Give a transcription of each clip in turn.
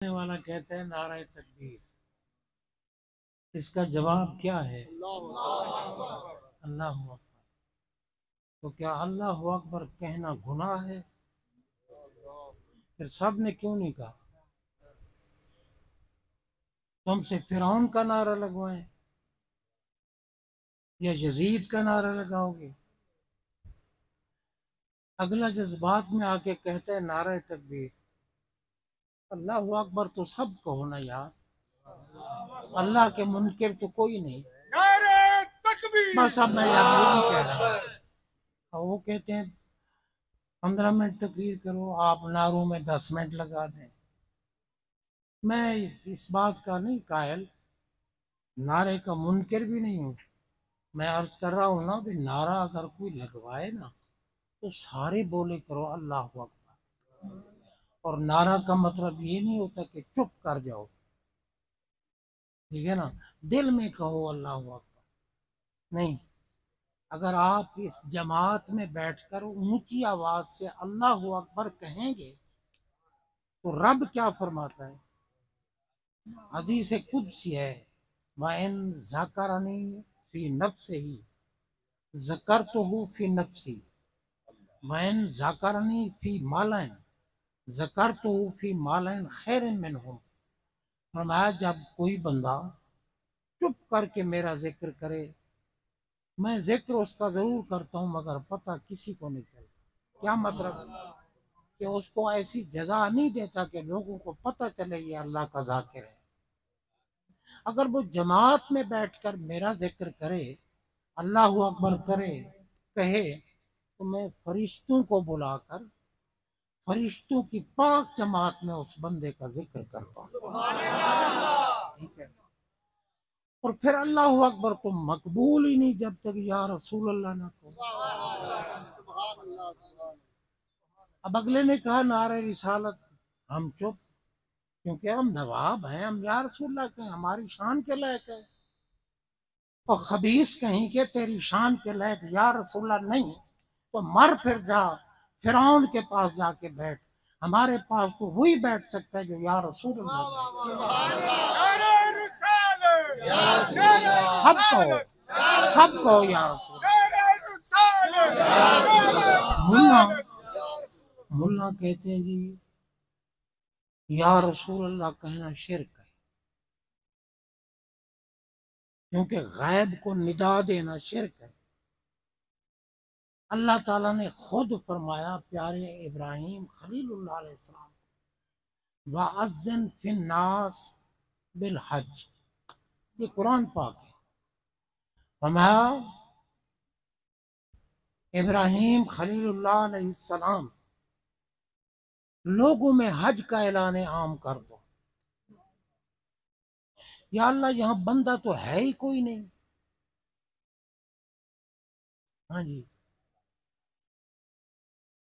वाला कहता है नारा तकबीर, इसका जवाब क्या है? अल्लाह अकबर। तो क्या अल्लाह अकबर कहना गुनाह है? फिर सब ने क्यों नहीं कहा? तुमसे फिरौन का नारा लगवाएं या यजीद का नारा लगाओगे? अगला जज्बात में आके कहता है नारा तकबीर। अल्लाह अकबर तो सब कहो ना यार, अल्लाह के मुनकिर तो कोई नहीं। नारे तकबीर। बस अब मैं यही कह रहा हूँ। और वो कहते हैं 15 मिनट तकरीर करो, आप नारों में 10 मिनट लगा दें। मैं इस बात का नहीं कायल, नारे का मुनकिर भी नहीं हूँ। मैं अर्ज कर रहा हूँ ना भी नारा अगर कोई लगवाए ना तो सारे बोले करो अल्लाह अकबर। और नारा का मतलब ये नहीं होता कि चुप कर जाओ, ठीक है ना, दिल में कहो अल्लाह अकबर। नहीं, अगर आप इस जमात में बैठकर ऊंची आवाज से अल्लाह अकबर कहेंगे तो रब क्या फरमाता है? हदीस कुदसी है, वइन ज़करनी फी नफ्सिही ज़करतुहु फी नफ्सी, वइन ज़करनी फी मालन ज़करतुहु फी मालन खैरिन मिनहुम। फरमाया जब कोई बंदा चुप करके मेरा जिक्र करे, मैं जिक्र उसका जरूर करता हूँ मगर पता किसी को नहीं चलता। क्या मतलब? कि उसको ऐसी जजा नहीं देता कि लोगों को पता चले ये अल्लाह का जाकिर है। अगर वो जमात में बैठकर मेरा जिक्र करे, अल्लाह अकबर करे, कहे, तो मैं फरिश्तों को बुलाकर फरिश्तों की पाक जमात में उस बंदे का जिक्र करता हूँ, ठीक है। और फिर अल्लाह अकबर को मकबूल ही नहीं जब तक या रसूल अल्लाह ना कहो। अब अगले ने कहा नारे रिसालत, हम चुप, क्योंकि हम नवाब हैं, हम या रसूल अल्लाह के, हमारी शान के लायक है। और खबीस कहीं के तेरी शान के लायक या रसूल अल्लाह नहीं तो मर फिर जा, फिरौन के पास जाके बैठ। हमारे पास तो वही बैठ सकता है जो या रसूल सबको या रसूल। मुल्ला मुल्ला कहते हैं जी या रसूल अल्लाह कहना शिर्क है, क्योंकि गैब को निदा देना शिर्क है। अल्लाह ताला ने खुद फरमाया प्यारे इब्राहिम खलीलुल्लाह अलैहिस्सलाम, वअज़्ज़िन फिन्नास बिल हज, ये कुरान पाक है। फरमाया इब्राहिम खलीलुल्लाह अलैहिस्सलाम, लोगों में हज का ऐलान आम कर दो। या अल्लाह यहाँ बंदा तो है ही कोई नहीं। हाँ जी,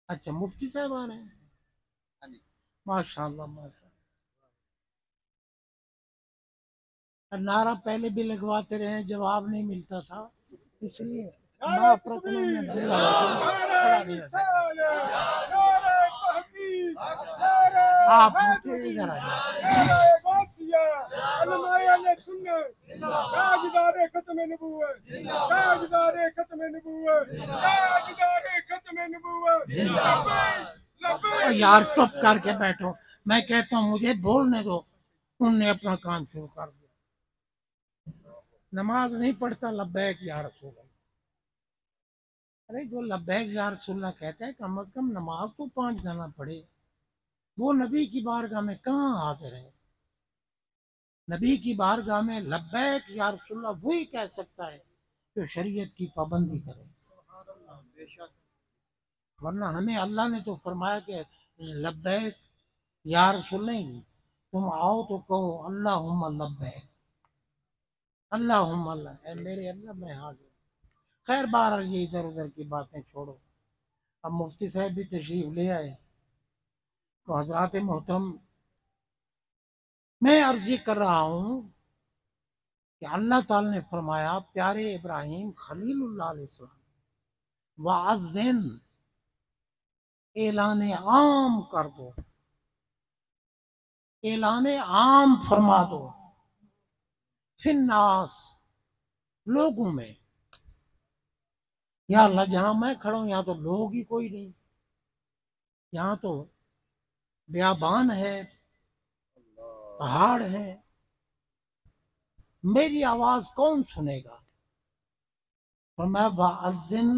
अच्छा मुफ्ती साहब आ रहे हैं, माशाल्लाह माशाल्लाह। नारा पहले भी लगवाते रहे, जवाब नहीं मिलता था, इसलिए आप इधर आ यार, चुप करके बैठो, मैं कहता हूँ मुझे बोलने दो। उनने अपना काम शुरू कर दिया, नमाज नहीं पढ़ता लब्बैक या रसूल अल्लाह। अरे जो लब्बैक या रसूल अल्लाह कहता है कम से कम नमाज तो 5 गाना पढ़े। वो नबी की बारगाह में कहाँ हाजिर है? नबी की बारगाह में लब्बैक या रसूल अल्लाह वही कह सकता है जो शरीयत की पाबंदी करे, वरना हमें अल्लाह ने तो फरमाया कि लब्बैक या रसूल नहीं, तुम आओ तो कहो अल्लाहुम्मा लब्बैक, अल्लाहुम्मा अल्लाह, मेरे अल्लाह मैं हाजिर। खैर बहरहाल ये इधर उधर की बातें छोड़ो, अब मुफ्ती साहब भी तशरीफ ले आए। तो हजरात मोहतरम, मैं अर्ज ये कर रहा हूँ कि अल्लाह ताला ने फरमाया प्यारे इब्राहिम खलीलुल्लाह अलैहिस्सलाम, वाज़िन, ऐलान आम कर दो, ऐलान आम फरमा दो फिन्नास, लोगों में। या अल्लाह जहां मैं खड़ा हूं यहां तो लोग ही कोई नहीं, यहां तो बियाबान है, पहाड़ है, मेरी आवाज कौन सुनेगा। और मैं वअज़्ज़िन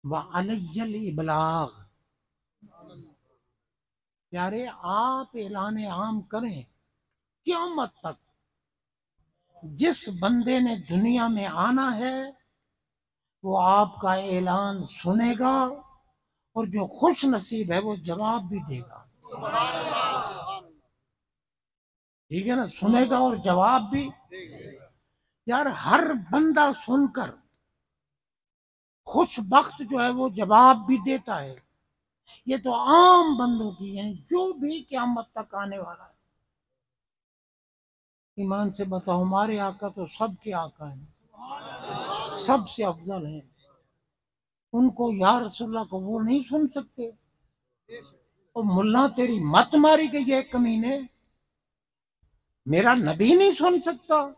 व अलैयल इबलाग, प्यारे आप ऐलान आम करें क़यामत तक। जिस बंदे ने दुनिया में आना है वो आपका ऐलान सुनेगा, और जो खुश नसीब है वो जवाब भी देगा। ठीक है ना, सुनेगा और जवाब भी। यार हर बंदा सुनकर खुशबख्त जो है वो जवाब भी देता है। ये तो आम बंदों की है, जो भी क़यामत तक आने वाला है। ईमान से बताओ, हमारे आका तो सबके आका हैं, सबसे अफजल हैं। उनको या रसूलल्लाह को वो नहीं सुन सकते? तो मुल्ला तेरी मत मारी गई है कमीने, मेरा नबी नहीं सुन सकता?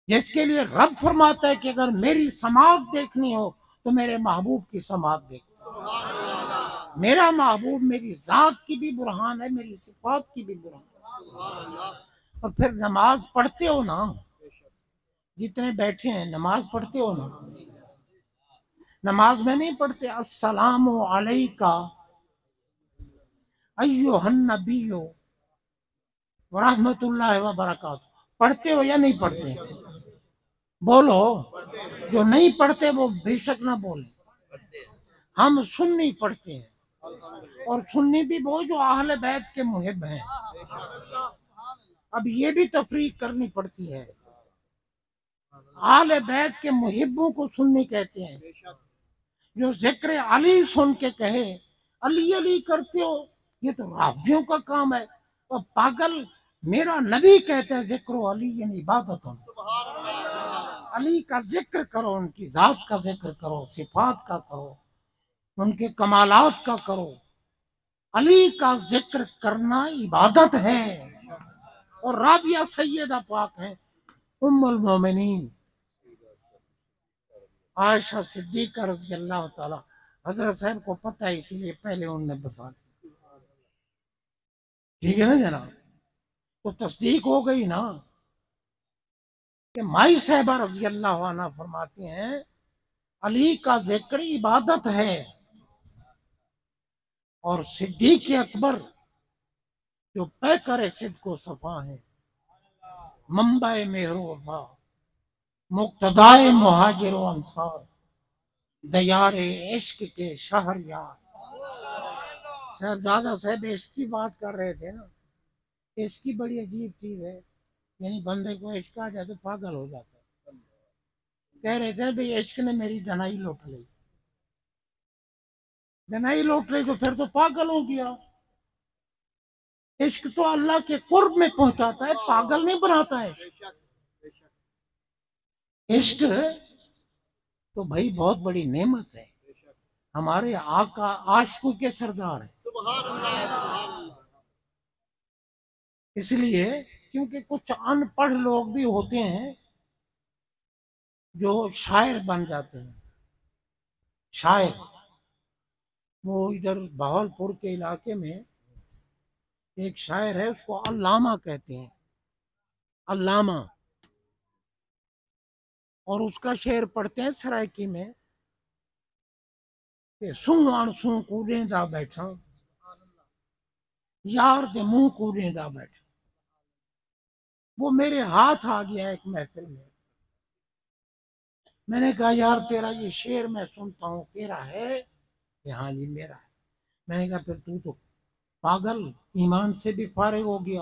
जिसके लिए रब फरमाता है कि अगर मेरी समात देखनी हो तो मेरे महबूब की समात देखो। मेरा महबूब मेरी जात की भी बुरहान है, मेरी सिफात की भी बुरहान है। और फिर नमाज पढ़ते हो ना, जितने बैठे हैं नमाज पढ़ते हो ना? नमाज में नहीं पढ़ते अस्सलामु अलैका अय्युहन नबिय्यु व रहमतुल्लाहि व बरकातहू? पढ़ते हो या नहीं पढ़ते? बोलो। जो नहीं पढ़ते वो बेशक ना बोले। हम सुन्नी पढ़ते हैं, और सुन्नी भी वो जो अहले बैत के मुहिब हैं। अब ये भी तफरीक करनी पड़ती है। अहले बैत के मुहिबों को सुन्नी कहते हैं। जो जिक्र अली सुन के कहे अली अली करते हो, ये तो राफियों का काम है। और पागल, मेरा नबी कहता है जिक्र अली यानी इबादत। अली का जिक्र करो, उनकी जात का जिक्र करो, सिफात का करो, उनके कमालात का करो। अली का जिक्र करना इबादत है। और राबिया सैयदा पाक है उम्मुल मोमिनीन आयशा सिद्दीका रज़ी अल्लाह ताला। हजरत साहब को पता है इसीलिए पहले उनने बता दिया। ठीक है ना जनाब? तो तस्दीक हो गई ना कि माई साहबा रज़ी अल्लाह अन्हा फरमाती हैं अली का जिक्र इबादत है। और सिद्दीक अकबर जो पैकर सिद्क व सफा है, मंबाए मेहरो वफा, मुक्तदाए मुहाजिर व अंसार, दयारे इश्क के शहरयार। साहबजादा साहब इश्क की बात कर रहे थे ना। इश्क की बड़ी अजीब चीज है, यानी बंदे को इश्क आ जाए तो पागल हो जाता है। कह रहे थे भाई इश्क ने मेरी दनाई लौट ली। दनाई लौट ली तो फिर तो पागल हो गया। इश्क तो अल्लाह के कुर्ब में पहुंचाता है, पागल नहीं बनाता है। इश्क तो भाई बहुत बड़ी नेमत है। हमारे आका आशिकों के सरदार है। इसलिए क्योंकि कुछ अनपढ़ लोग भी होते हैं जो शायर बन जाते हैं। शायर, वो इधर बहावलपुर के इलाके में एक शायर है, उसको अल्लामा कहते हैं, अल्लामा। और उसका शेर पढ़ते हैं सरायकी में कि सूं अणसूं कूड़ेंदा बैठा, यार दे मुंह कूड़ेंदा बैठा। वो मेरे हाथ आ गया एक महफिल में। मैंने कहा यार तेरा ये शेर मैं सुनता हूँ, तेरा है? हाँ जी मेरा है। मैंने कहा फिर तू तो पागल, ईमान से भी फारिग हो गया।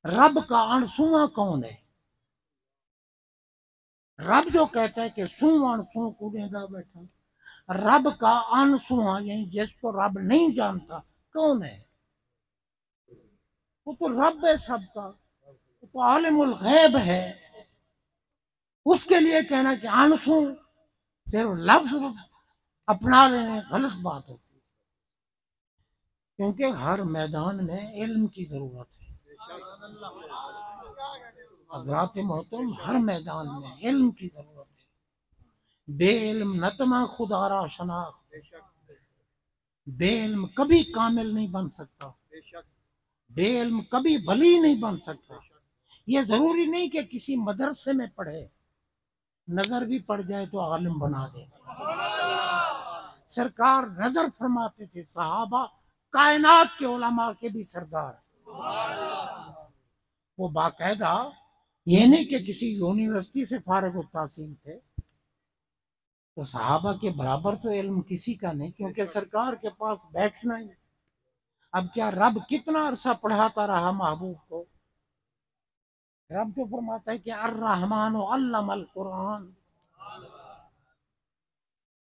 रब का अणसुआ कौन है? रब जो कहता है कि सू अणसू कूड़ेंदा बैठा, रब का अनसुआ यानी जिसको रब नहीं जानता कौन है? वो तो रब है सबका, वो तो आलिमुल गैब है। उसके लिए कहना कि अनसु सिर्फ लफ्ज अपना लेने गलत बात होती है। क्योंकि हर मैदान में इल्म की जरूरत है। हजरात मोहतरम, हर मैदान में इल्म की जरूरत है। बेइल्म नतमा खुदारा शनाख्त, बेइल्म कभी कामिल नहीं बन सकता, बेइल्म कभी वली नहीं बन सकता। ये जरूरी नहीं कि किसी मदरसे में पढ़े, नजर भी पड़ जाए तो आलिम बना देते। सरकार नजर फरमाते थे, सहाबा कायनात के उलमा के भी सरदार। वो बाकायदा ये नहीं कि किसी यूनिवर्सिटी से फारिग तहसील थे, तो सहाबा के बराबर तो इल्म किसी का नहीं, क्योंकि सरकार के पास बैठना ही। अब क्या रब कितना अरसा पढ़ाता रहा महबूब को? रब तो फरमाता है कि अर्रहमान अल्लमल कुरान,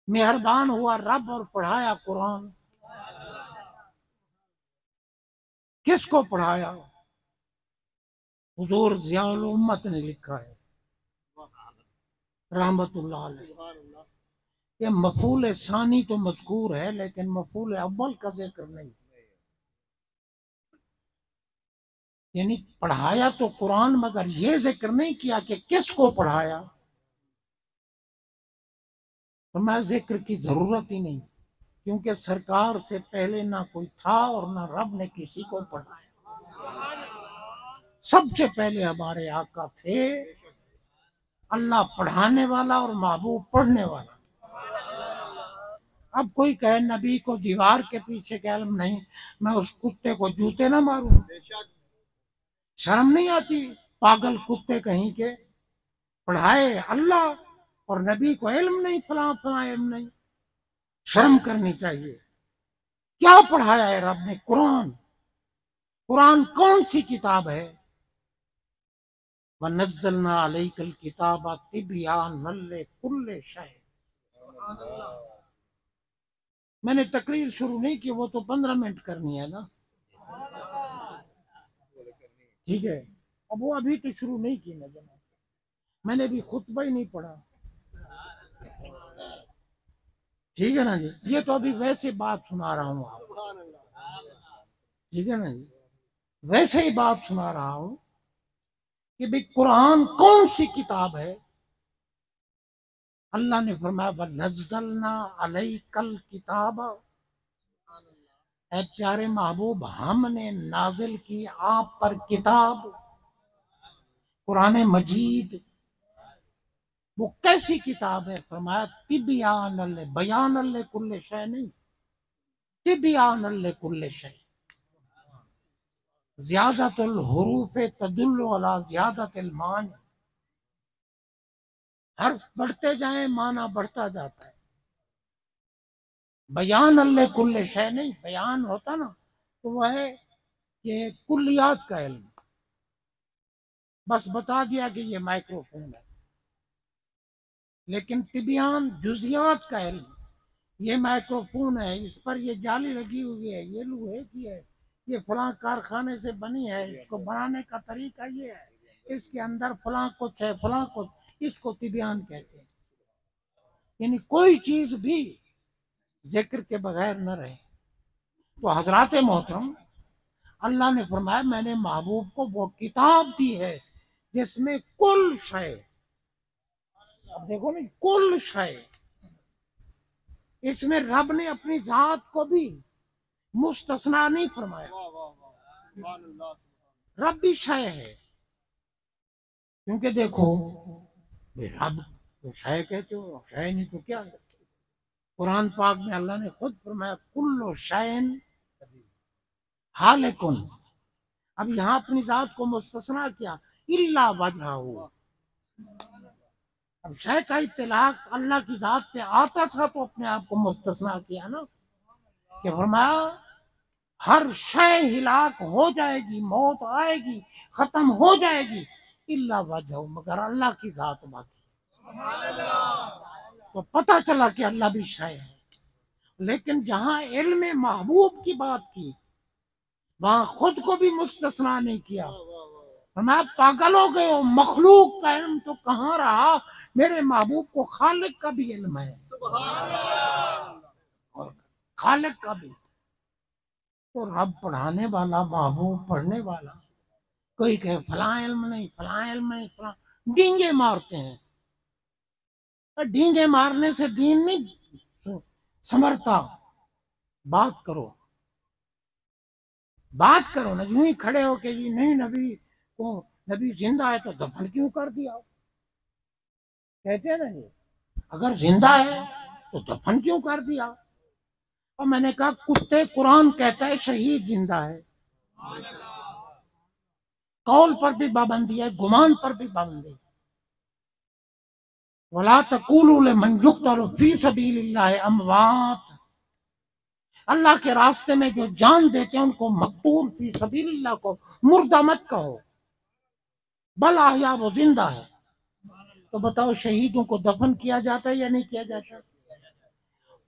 मेहरबान हुआ रब और पढ़ाया कुरान। किसको पढ़ाया? हुजूर ज़ियाउल उम्मत ने लिखा है रहमतुल्लाह अलैह। ये मफूल सानी तो मज़कूर है, लेकिन मफूल अव्वल का जिक्र नहीं। यानी पढ़ाया तो कुरान, मगर ये जिक्र नहीं किया कि किसको पढ़ाया। तो मैं जिक्र की जरूरत ही नहीं, क्योंकि सरकार से पहले ना कोई था और ना रब ने किसी को पढ़ाया। सबसे पहले हमारे आका थे, अल्लाह पढ़ाने वाला और महबूब पढ़ने वाला। अब कोई कहे नबी को दीवार के पीछे के इल्म नहीं, मैं उस कुत्ते को जूते ना मारूं? शर्म नहीं आती? पागल कुत्ते कहीं के, पढ़ाए अल्लाह और नबी को इल्म नहीं, फला फला इल्म नहीं। शर्म करनी चाहिए। क्या पढ़ाया है रब ने? कुरान। कुरान कौन सी किताब है? वनज़्ज़लना अलैकल किताब तिबयानन लिकुल्लि शै। मैंने तकरीर शुरू नहीं की, वो तो 15 मिनट करनी है ना, ठीक है। अब वो अभी तो शुरू नहीं की ना जनाब, मैंने भी खुतबा ही नहीं पढ़ा, ठीक है ना जी। ये तो अभी वैसे बात सुना रहा हूँ आप, ठीक है ना जी, वैसे ही बात सुना रहा हूँ कि भाई कुरान कौन सी किताब है। अल्लाह ने फरमाया वनज़्ज़लना अलैकल किताब, ऐ प्यारे महबूब हमने नाजिल की आप पर किताब, कुरान मजीद। वो कैसी किताब है? फरमाया तिबयानन, बयानन लिकुल्लि शै नहीं, तिबयानन लिकुल्लि शै। ज़ियादतुल हुरूफ तदुल्लु अला ज़ियादतिल मानी। हर्फ बढ़ते जाए माना बढ़ता जाता है। बयान अल्ले कुल्ले शय नहीं, बयान होता ना तो वह है कि कुल्लियात का इल्म, बस बता दिया कि ये माइक्रोफोन है। लेकिन तिबियान जुजियात का इल्म, ये माइक्रोफोन है, इस पर ये जाली लगी हुई है, ये लोहे की है, ये फलां कारखाने से बनी है, इसको बनाने का तरीका ये है, इसके अंदर फलां कुछ है, फलां कुछ, इसको तिबियान कहते हैं। यानी कोई चीज भी जिक्र के बगैर न रहे। तो हजरात मोहतरम, अल्लाह ने फरमाया मैंने महबूब को वो किताब दी है जिसमें कुल शय, अब देखो ना, कुल शय, इसमें रब ने अपनी जात को भी मुस्तस्ना नहीं फरमाया। रब भी शय है, क्योंकि देखो रब तो शय कहते हो, शय नहीं तो क्या है? कुरान पाक में अल्लाह ने खुद फरमाया कुल्लु शैन हालिकुन। अब यहाँ अपनी जात को मुस्तस्ना किया, इल्ला वजहहू। अब शय का इत्तलाक अल्लाह की जात पे आता था तो अपने आप को मुस्तस्ना किया ना, कि फरमाया हर शय हिलाक हो जाएगी, मौत आएगी, खत्म हो जाएगी, इल्ला वजहहू, मगर अल्लाह की जात बाकी। तो पता चला कि अल्लाह भी शय है। लेकिन जहां इल्म महबूब की बात की, वहां खुद को भी मुस्तस्ना नहीं किया। मैं पागल हो गए हो, मखलूक का इल्म तो कहाँ रहा, मेरे महबूब को खालिक का भी इल्म है, और खालिक का भी। तो रब पढ़ाने वाला, महबूब पढ़ने वाला, कोई कहे फला इल्म नहीं, फला इल्म नहीं, फला, डींगे मारते हैं। डींगे मारने से दीन नहीं समरता। बात करो, बात करो ना। यूं ही खड़े होके जी नहीं नबी को, नबी जिंदा है तो दफन क्यों कर दिया, कहते हैं ना जी, अगर जिंदा है तो दफन क्यों कर दिया। और मैंने कहा कुत्ते, कुरान कहता है शहीद जिंदा है। कौल पर भी पाबंदी है, गुमान पर भी पाबंदी है। वला तकूलू लिमन युक्तलू फी सबीलिल्लाह अमवात, अल्लाह के रास्ते में जो जान देते हैं उनको मकतूल फी सबीलिल्लाह को मुर्दा मत कहो, बल आया वो जिंदा है। तो बताओ शहीदों को दफन किया जाता है या नहीं किया जाता।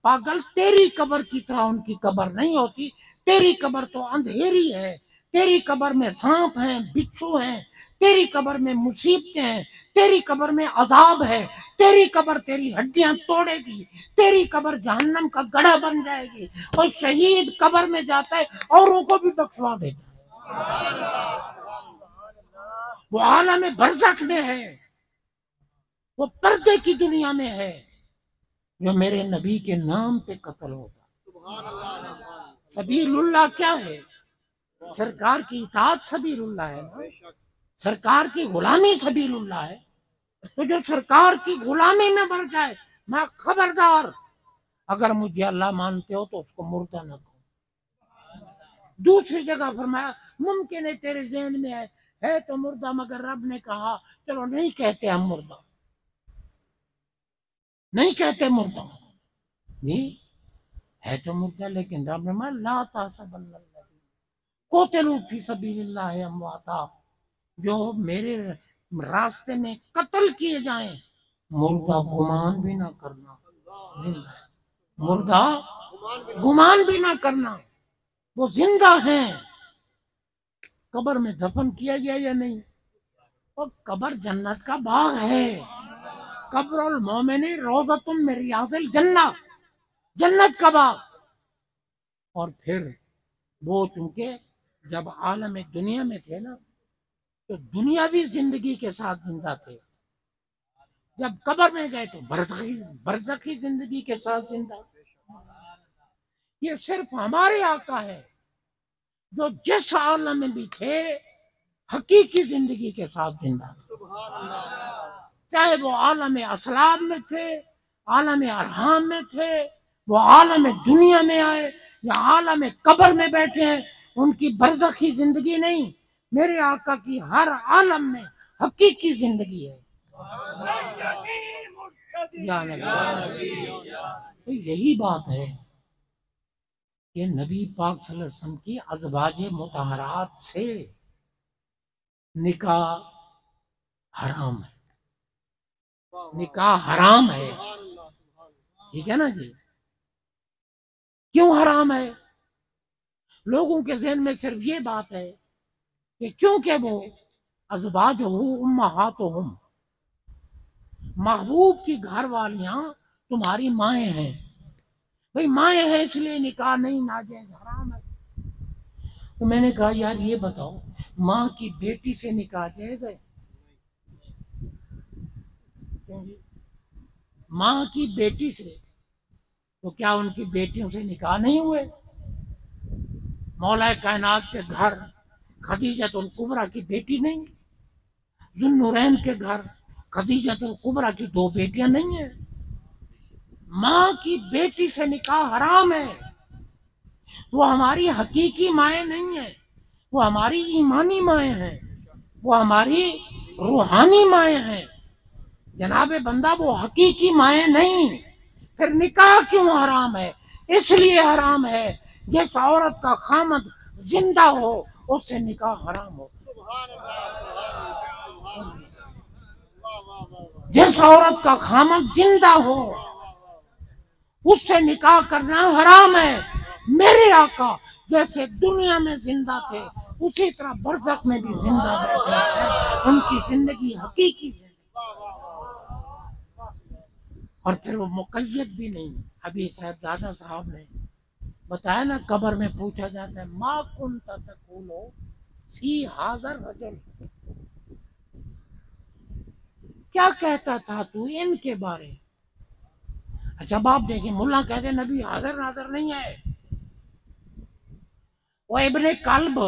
पागल, तेरी कब्र की तरह उनकी कब्र नहीं होती। तेरी कब्र तो अंधेरी है, तेरी कब्र में सांप हैं, बिच्छू हैं, तेरी कब्र में मुसीबतें हैं, तेरी कब्र में अजाब है, तेरी कब्र तेरी हड्डियां तोड़ेगी, तेरी कब्र जहन्नम का गड्ढा बन जाएगी। और शहीद कब्र में जाता है औरों को भी बख्शवा देता है। वो आलम बरज़ख में है, वो पर्दे की दुनिया में है, जो मेरे नबी के नाम पे कत्ल होता। सबीलुल्लाह क्या है? सरकार की इताअत सबीलुल्लाह है ना, सरकार की गुलामी सबीलुल्लाह है। तो जो सरकार की गुलामी में बढ़ जाए, मैं खबरदार, अगर मुझे अल्लाह मानते हो तो उसको मुर्दा न कहो। दूसरी जगह फरमाया मुमकिन है तेरे ज़हन में है तो मुर्दा, मगर रब ने कहा चलो नहीं कहते हम मुर्दा, नहीं कहते मुर्दा जी, है तो मुर्दा, लेकिन रब ने ला तासबन्नल्लज़ीना क़ुतिलू फी सबीलिल्लाहि अमवाता, जो मेरे रास्ते में कत्ल किए जाएं, मुर्दा गुमान भी ना करना जिंदा है, मुर्दा गुमान भी ना करना, वो जिंदा हैं। कब्र में दफन किया गया या नहीं, और कब्र जन्नत का बाग है। कब्रुल मोमिनी रोज़तुम मिन रियाज़िल जन्नह, जन्नत का बाग। और फिर वो चूंकि जब आलम दुनिया में थे ना, तो दुनियावी जिंदगी के साथ जिंदा थे, जब कब्र में गए तो बरज़खी जिंदगी के साथ जिंदा। ये सिर्फ हमारे आका है जो जिस आलम में भी थे हकीकी जिंदगी के साथ जिंदा, चाहे वो आलम असलाब में थे, आलम अरहाम में थे, वो आलम दुनिया में आए या आलम कब्र में बैठे हैं, उनकी बरज़खी जिंदगी नहीं, मेरे आका की हर आलम में हकीकी जिंदगी है। तो यही बात है कि नबी पाक सल्लल्लाहु अलैहि वसल्लम की अज़वाजे मुतहरात से निकाह हराम है, निकाह हराम है, ठीक है ना जी। क्यों हराम है? लोगों के ज़हन में सिर्फ ये बात है कि क्योंकि वो अज़वाजुहु उम्महातुहुम, महबूब की घर वालियां तुम्हारी माएँ हैं, भाई माएँ हैं इसलिए निकाह नहीं, नाजायज़ हराम है। तो मैंने कहा यार ये बताओ, माँ की बेटी से निकाह जायज़ है? माँ की बेटी से, तो क्या उनकी बेटियों से निकाह नहीं हुए? मौला कायनात के घर खदीजतुल कुबरा की बेटी नहीं, ज़ुन्नुरैन के घर खदीजतुल कुबरा की दो बेटियां नहीं है? माँ की बेटी से निकाह हराम है। वो हमारी हकीकी माएँ नहीं है, वो हमारी ईमानी माएँ हैं, वो हमारी रूहानी माएँ हैं। जनाबे बंदा वो हकीकी माएँ नहीं। फिर निकाह क्यों हराम है? इसलिए हराम है जिस औरत का खामद जिंदा हो उससे निकाह हराम हो। जिस औरत का खामद जिंदा हो उससे निकाह करना हराम है। मेरे आका जैसे दुनिया में जिंदा थे उसी तरह बरज़ख में भी जिंदा बैठे हैं, उनकी जिंदगी हकीकी जिंदगी। और फिर वो मुक़य्यद भी नहीं। अभी साहबजादा साहब ने बताया ना, कब्र में पूछा जाता है मा कुंता तक़ूलु फी हाज़ा रजुल, क्या कहता था तू इनके बारे। अच्छा बाप देखिए, मुल्ला कहते नबी हाजिर नाजिर नहीं है, वो इब्ने कल्ब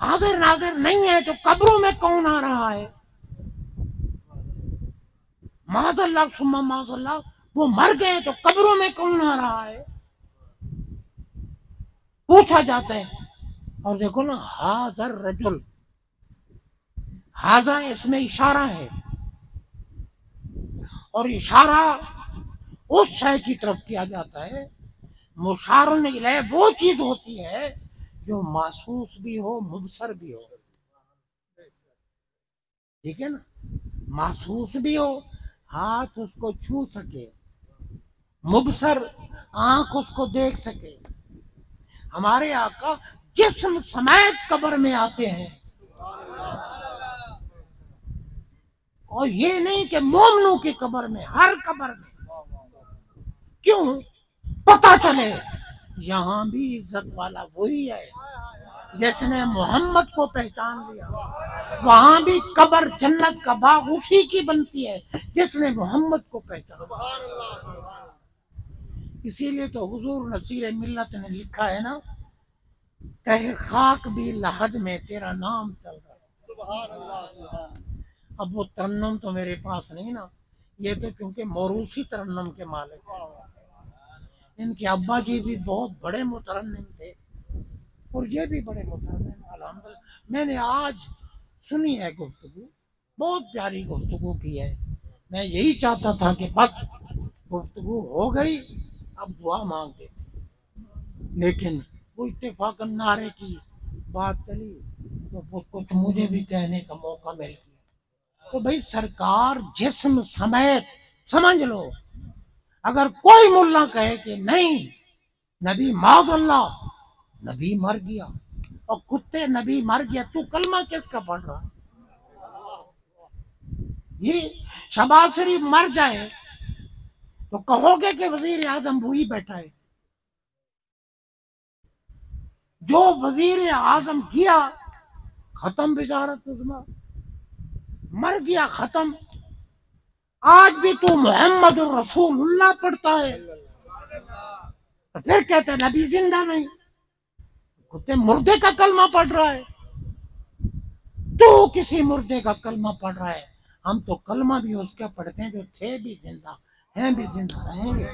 हाजिर नाजिर नहीं है, तो कब्रों में कौन आ रहा है। माज़अल्लाह सुम्मा माज़अल्लाह, वो मर गए तो कब्रों में कौन आ रहा है, पूछा जाता है। और देखो ना, हाज़र रजुल, हाजा इसमें इशारा है, और इशारा उस शय की तरफ किया जाता है, मुशारुन इलैह वो चीज होती है जो महसूस भी हो मुबसर भी हो, ठीक है ना, महसूस भी हो, हाथ उसको छू सके, मुबसर आंख उसको देख सके। हमारे आका जिस्म समेत कब्र में आते हैं, और ये नहीं कि मोमनों की कब्र में, हर कब्र में। क्यों? पता चले यहाँ भी इज्जत वाला वही है जिसने मोहम्मद को पहचान लिया, वहां भी कब्र जन्नत का बाग उसी की बनती है जिसने मोहम्मद को पहचाना। इसीलिए तो हुजूर नसीर मिल्लत ने लिखा है ना, कहे खाक भी लहद में तेरा नाम चल रहा है। अब वो तरन्नुम तो मेरे पास नहीं ना, ये तो क्योंकि मौरूसी तरन्नुम के मालिक हैं। इनके अब्बा जी भी बहुत बड़े मुतरन्निम थे, और ये भी बड़े मुतरन्निम अल्हम्दुलिल्लाह। मैंने आज सुनी है गुफ्तगू, बहुत प्यारी गुफ्तगू की है। मैं यही चाहता था कि बस गुफ्तगू हो गई, अब दुआ मांग देते, लेकिन वो इत्तेफाकन नारे की बात चली तो कुछ मुझे भी कहने का मौका मिल गया। तो भाई सरकार जिस्म समेत, समझ लो, अगर कोई मुल्ला कहे कि नहीं नबी माज़अल्लाह नबी मर गया, और कुत्ते नबी मर गया, तू कलमा किसका पढ़ रहा है। ये शहबाज शरीफ मर जाए तो कहोगे कि वजीर आजम वही बैठा है। जो वजीर आजम किया खत्म, बिजारत उज़्मा, मर गया खत्म। आज भी तू मोहम्मद रसूलुल्लाह पढ़ता है, तो फिर कहते हैं नबी जिंदा नहीं, कुत्ते मुर्दे का कलमा पढ़ रहा है। तू किसी मुर्दे का कलमा पढ़ रहा है, हम तो कलमा भी उसका पढ़ते हैं जो थे भी जिंदा, हैं भी जिंदा रहेंगे।